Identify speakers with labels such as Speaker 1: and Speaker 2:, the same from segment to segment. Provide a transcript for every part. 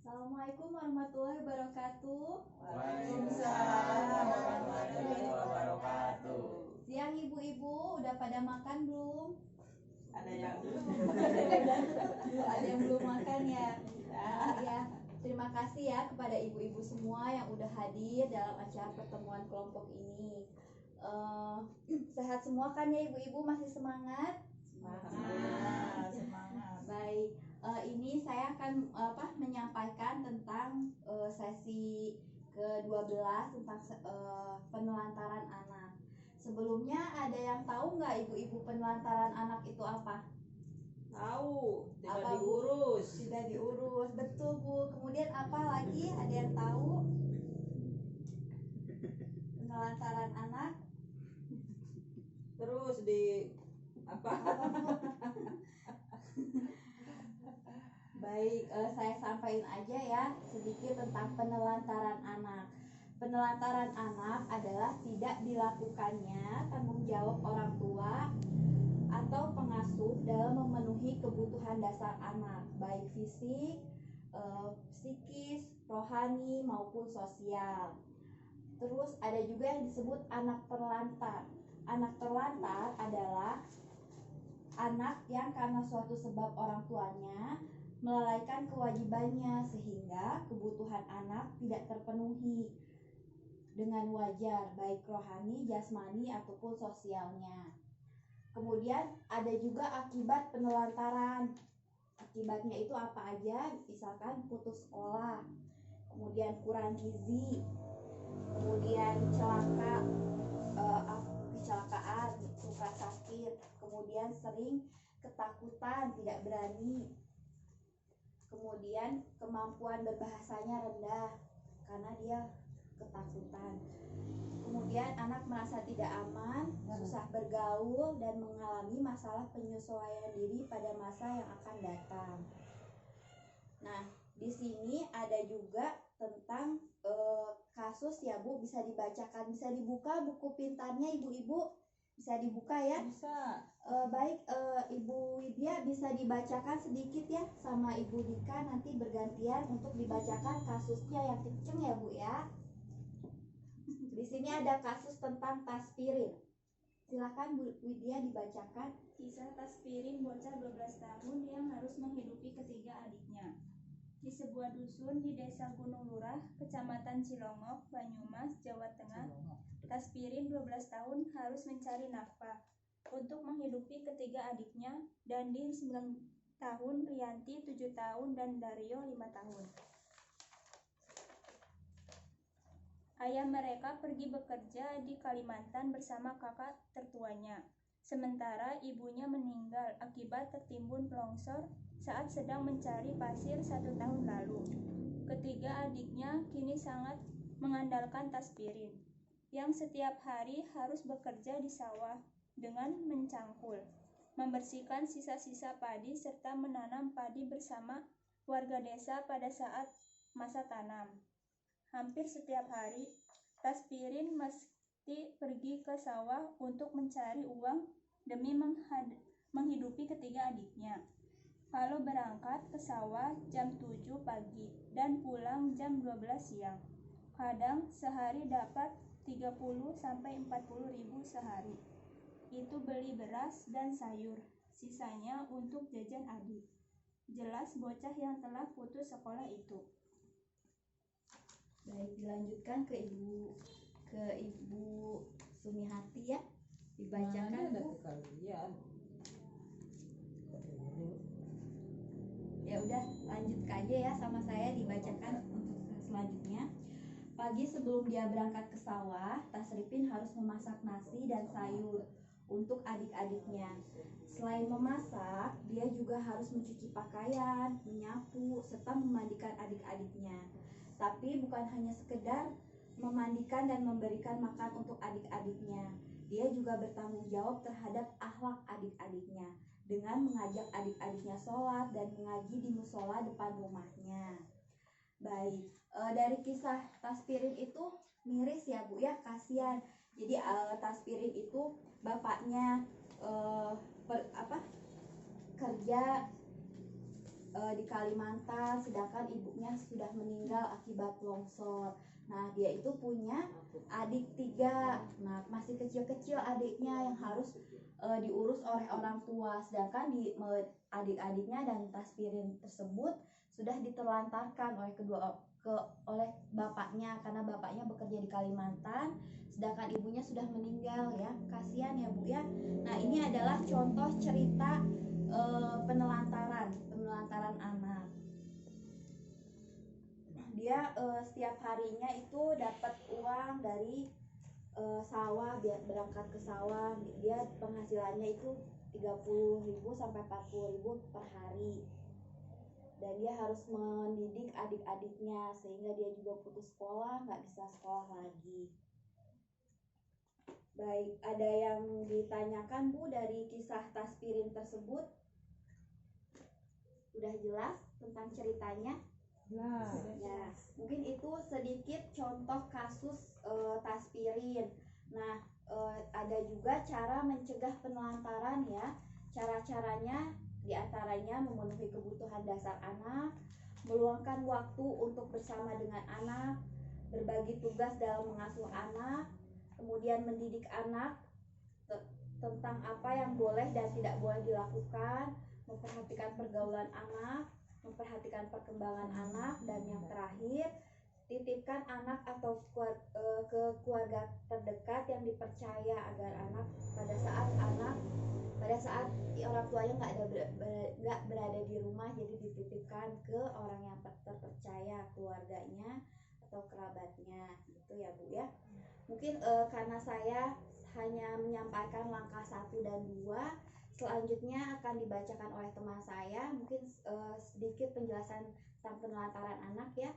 Speaker 1: Assalamualaikum warahmatullahi wabarakatuh.
Speaker 2: Waalaikumsalam warahmatullahi wabarakatuh.
Speaker 1: Siang ibu-ibu, udah pada makan belum?
Speaker 2: Ada yang belum?
Speaker 1: Ada yang belum makan ya? Ya. Terima kasih ya kepada ibu-ibu semua yang udah hadir dalam acara pertemuan kelompok ini. Sehat semua kan ya ibu-ibu, masih semangat?
Speaker 2: Semangat.
Speaker 1: Baik, ini saya akan menyampaikan tentang sesi ke-12 tentang penelantaran anak. Sebelumnya ada yang tahu nggak ibu-ibu penelantaran anak itu apa?
Speaker 2: Tahu, tidak
Speaker 1: Apa, Bu?
Speaker 2: diurus.
Speaker 1: Tidak diurus, betul Bu. Kemudian apa lagi? Ada yang tahu? Penelantaran anak?
Speaker 2: Terus di apa?
Speaker 1: Baik, saya sampaikan aja ya sedikit tentang penelantaran anak. Penelantaran anak adalah tidak dilakukannya tanggung jawab orang tua atau pengasuh dalam memenuhi kebutuhan dasar anak, baik fisik, psikis, rohani maupun sosial. Terus ada juga yang disebut anak terlantar. Anak terlantar adalah anak yang karena suatu sebab orang tuanya melalaikan kewajibannya sehingga kebutuhan anak tidak terpenuhi dengan wajar, baik rohani, jasmani ataupun sosialnya. Kemudian ada juga akibat penelantaran. Akibatnya itu apa aja? Misalkan putus sekolah, kemudian kurang gizi, kemudian kecelakaan, luka sakit, kemudian sering ketakutan, tidak berani, kemudian kemampuan berbahasanya rendah karena dia ketakutan. Kemudian anak merasa tidak aman, susah bergaul, dan mengalami masalah penyesuaian diri pada masa yang akan datang. Nah, di sini ada juga tentang kasus ya Bu, bisa dibacakan, bisa dibuka buku pintarnya ibu-ibu, bisa dibuka ya?
Speaker 2: Bisa.
Speaker 1: Baik, Ibu Widya bisa dibacakan sedikit ya sama Ibu Dika, nanti bergantian untuk dibacakan kasusnya yang kenceng ya Bu ya. Di sini ada kasus tentang Taspirin. Silakan Bu Widya dibacakan.
Speaker 3: Kisah Taspirin, bocah 12 tahun yang harus menghidupi ketiga adiknya. Di sebuah dusun di desa Gunung Lurah, kecamatan Cilongok, Banyumas, Jawa Tengah, Taspirin 12 tahun harus mencari nafkah untuk menghidupi ketiga adiknya, Dandi 9 tahun, Rianti 7 tahun, dan Dario 5 tahun. Ayah mereka pergi bekerja di Kalimantan bersama kakak tertuanya. Sementara ibunya meninggal akibat tertimbun longsor saat sedang mencari pasir 1 tahun lalu. Ketiga adiknya kini sangat mengandalkan Taspirin, yang setiap hari harus bekerja di sawah dengan mencangkul, membersihkan sisa-sisa padi serta menanam padi bersama warga desa pada saat masa tanam. Hampir setiap hari, Taspirin mesti pergi ke sawah untuk mencari uang demi menghidupi ketiga adiknya. Kalau berangkat ke sawah jam 7 pagi dan pulang jam 12 siang. Kadang sehari dapat 30-40 ribu sehari. Itu beli beras dan sayur, sisanya untuk jajan adik. Jelas bocah yang telah putus sekolah itu.
Speaker 1: Baik, dilanjutkan ke Ibu Sumihati ya. Dibacakan Bu. Ya udah, lanjut aja ya sama saya, dibacakan untuk selanjutnya. Pagi sebelum dia berangkat ke sawah, Tasripin harus memasak nasi dan sayur untuk adik-adiknya. Selain memasak, dia juga harus mencuci pakaian, menyapu, serta memandikan adik-adiknya. Tapi bukan hanya sekedar memandikan dan memberikan makan untuk adik-adiknya. Dia juga bertanggung jawab terhadap akhlak adik-adiknya dengan mengajak adik-adiknya sholat dan mengaji di musola depan rumahnya. Baik, dari kisah Taspirin itu miris ya Bu ya, kasihan. Jadi Taspirin itu bapaknya kerja di Kalimantan, sedangkan ibunya sudah meninggal akibat longsor. Nah, dia itu punya adik 3. Nah, masih kecil-kecil adiknya yang harus diurus oleh orang tua, sedangkan adik-adiknya dan Taspirin tersebut sudah diterlantarkan oleh bapaknya karena bapaknya bekerja di Kalimantan, sedangkan ibunya sudah meninggal ya. Kasihan ya Bu ya. Nah, ini adalah contoh cerita penelantaran anak. Dia setiap harinya itu dapat uang dari sawah, biar berangkat ke sawah. Dia penghasilannya itu 30.000 sampai 40.000 per hari. Dan dia harus mendidik adik-adiknya sehingga dia juga putus sekolah, nggak bisa sekolah lagi. Baik, ada yang ditanyakan Bu dari kisah Taspirin tersebut? Udah jelas tentang ceritanya? Ya, mungkin itu sedikit contoh kasus Taspirin. Nah, ada juga cara mencegah penelantaran ya. Cara-caranya diantaranya memenuhi kebutuhan dasar anak, meluangkan waktu untuk bersama dengan anak, berbagi tugas dalam mengasuh anak, kemudian mendidik anak tentang apa yang boleh dan tidak boleh dilakukan, memperhatikan pergaulan anak, memperhatikan perkembangan anak, dan yang terakhir titipkan anak atau ke keluarga terdekat yang dipercaya agar anak pada saat orang tuanya nggak berada di rumah, jadi dititipkan ke orang yang terpercaya, keluarganya atau kerabatnya gitu ya Bu ya. Mungkin karena saya hanya menyampaikan langkah 1 dan 2, selanjutnya akan dibacakan oleh teman saya. Mungkin sedikit penjelasan tentang penelantaran anak ya.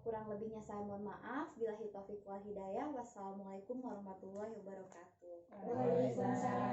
Speaker 1: Kurang lebihnya saya mohon maaf. Billahi taufiq wal hidayah. Wassalamualaikum warahmatullahi wabarakatuh.
Speaker 2: Waalaikumsalam.